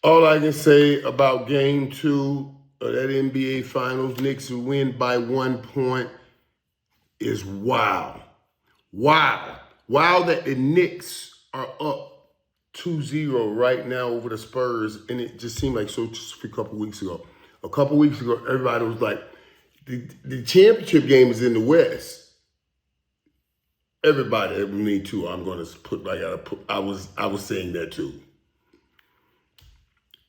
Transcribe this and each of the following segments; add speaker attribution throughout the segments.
Speaker 1: All I can say about game two of that NBA Finals, Knicks win by 1 point, is wow. Wow. Wow that the Knicks are up 2-0 right now over the Spurs, and it just seemed like so just a couple weeks ago. A couple weeks ago, everybody was like, the championship game is in the West. Everybody, me too. I'm going to put. I was saying that too.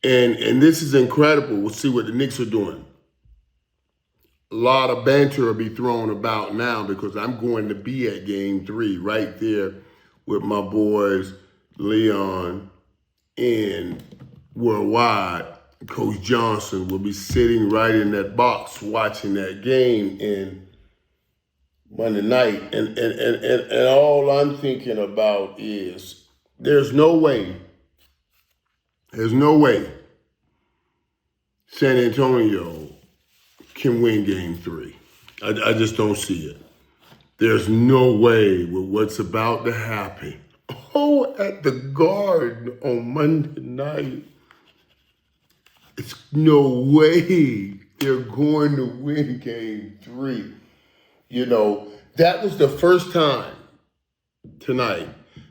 Speaker 1: And this is incredible. We'll see what the Knicks are doing. A lot of banter will be thrown about now because I'm going to be at game three right there with my boys, Leon and Worldwide. Coach Johnson will be sitting right in that box watching that game in Monday night. And all I'm thinking about is there's no way San Antonio can win game three. I just don't see it. There's no way with what's about to happen. Oh, at the Garden on Monday night. It's no way they're going to win game three. You know, that was the first time tonight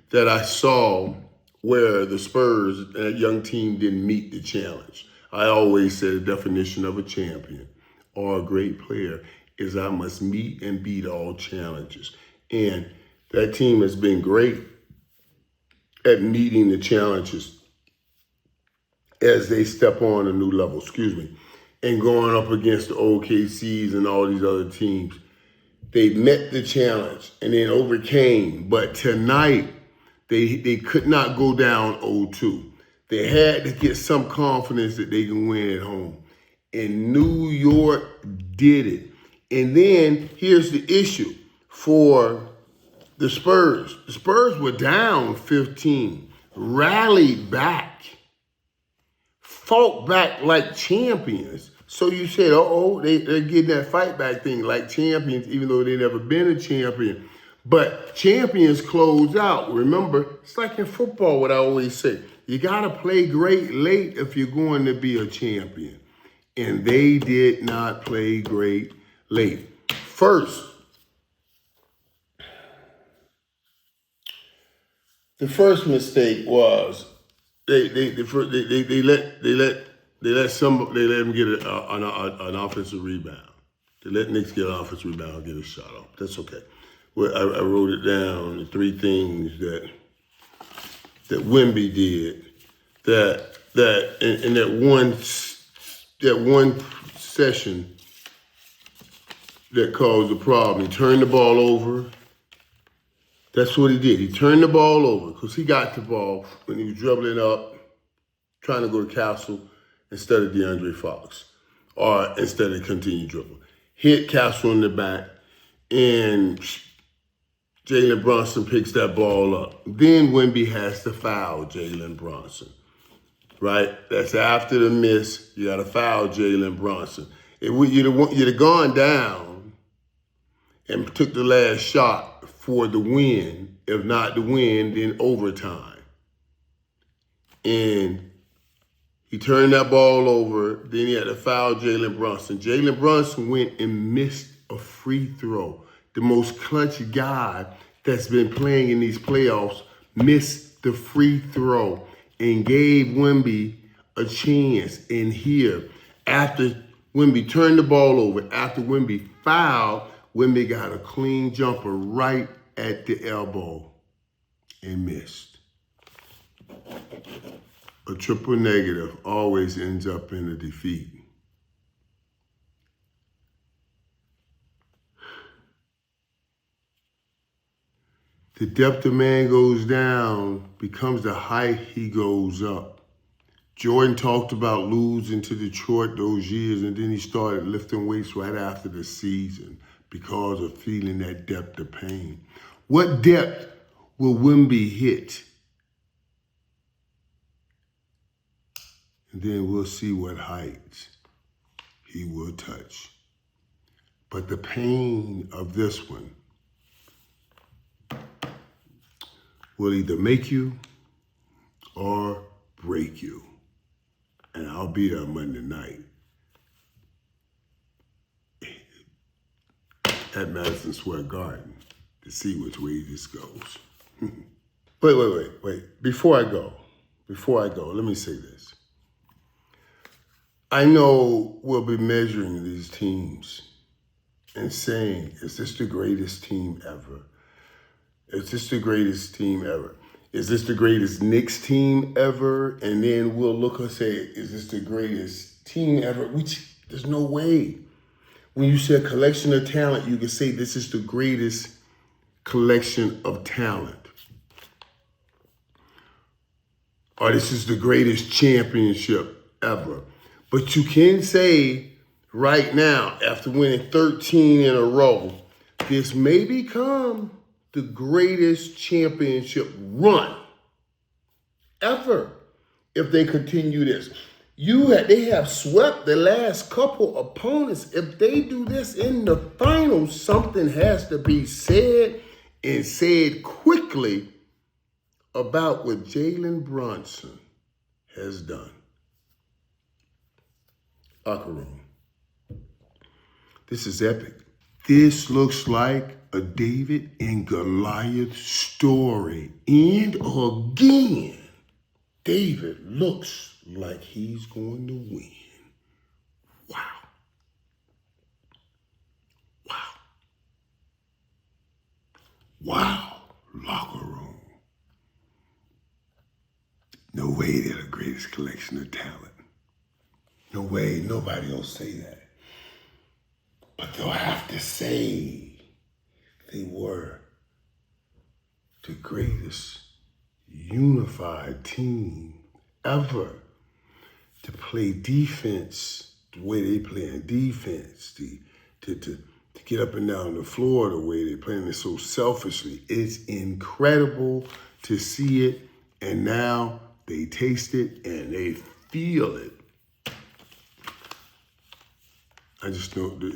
Speaker 1: that I saw where the Spurs, that young team, didn't meet the challenge. I always said the definition of a champion or a great player is I must meet and beat all challenges. And that team has been great at meeting the challenges as they step on a new level, and going up against the OKCs and all these other teams. They met the challenge and then overcame. But tonight, they could not go down 0-2. They had to get some confidence that they can win at home. And New York did it. And then here's the issue for the Spurs. The Spurs were down 15, rallied back, fought back like champions. So you said, they're getting that fight back thing like champions, even though they've never been a champion. But champions close out. Remember, it's like in football, what I always say. You got to play great late if you're going to be a champion. And they did not play great late. First, the first mistake was they let them get an offensive rebound. They let Knicks get an offensive rebound and get a shot off. That's okay. Well, I wrote it down, the three things that Wemby did that in that one session that caused the problem. He turned the ball over. That's what he did. He turned the ball over because he got the ball when he was dribbling up, trying to go to Castle instead of DeAndre Fox, or instead of continue dribble. Hit Castle in the back, and Jalen Brunson picks that ball up. Then Wemby has to foul Jalen Brunson, right? That's after the miss. You got to foul Jalen Brunson. If you'd have gone down and took the last shot for the win, if not the win, then overtime. And he turned that ball over. Then he had to foul Jalen Brunson. Jalen Brunson went and missed a free throw. The most clutch guy that's been playing in these playoffs missed the free throw and gave Wemby a chance. And here, after Wemby turned the ball over, after Wemby fouled, Wemby got a clean jumper right at the elbow and missed. A triple negative always ends up in a defeat. The depth a man goes down becomes the height he goes up. Jordan talked about losing to Detroit those years, and then he started lifting weights right after the season because of feeling that depth of pain. What depth will Wemby hit? And then we'll see what heights he will touch. But the pain of this one will either make you or break you. and I'll be there Monday night at Madison Square Garden to see which way this goes. Wait. Before I go, let me say this. I know we'll be measuring these teams and saying, is this the greatest team ever? Is this the greatest team ever? Is this the greatest Knicks team ever? And then we'll look and say, is this the greatest team ever? Which, there's no way. When you say a collection of talent, you can say this is the greatest collection of talent. Or this is the greatest championship ever. But you can say right now, after winning 13 in a row, this may become the greatest championship run ever if they continue this. They have swept the last couple opponents. If they do this in the finals, something has to be said, and said quickly, about what Jalen Brunson has done. Locker room. This is epic. This looks like a David and Goliath story. And again, David looks like he's going to win. Wow. Locker room. No way they're the greatest collection of talent. No way, nobody will say that. But they'll have to say they were the greatest unified team ever to play defense the way they play in defense, to get up and down the floor the way they're playing it so selfishly. It's incredible to see it, and now they taste it and they feel it. I just know that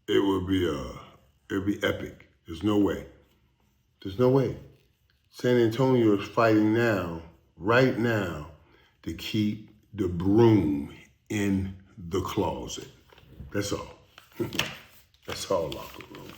Speaker 1: it'd be epic. There's no way. San Antonio is fighting now, right now, to keep the broom in the closet. That's all. That's all, locker room.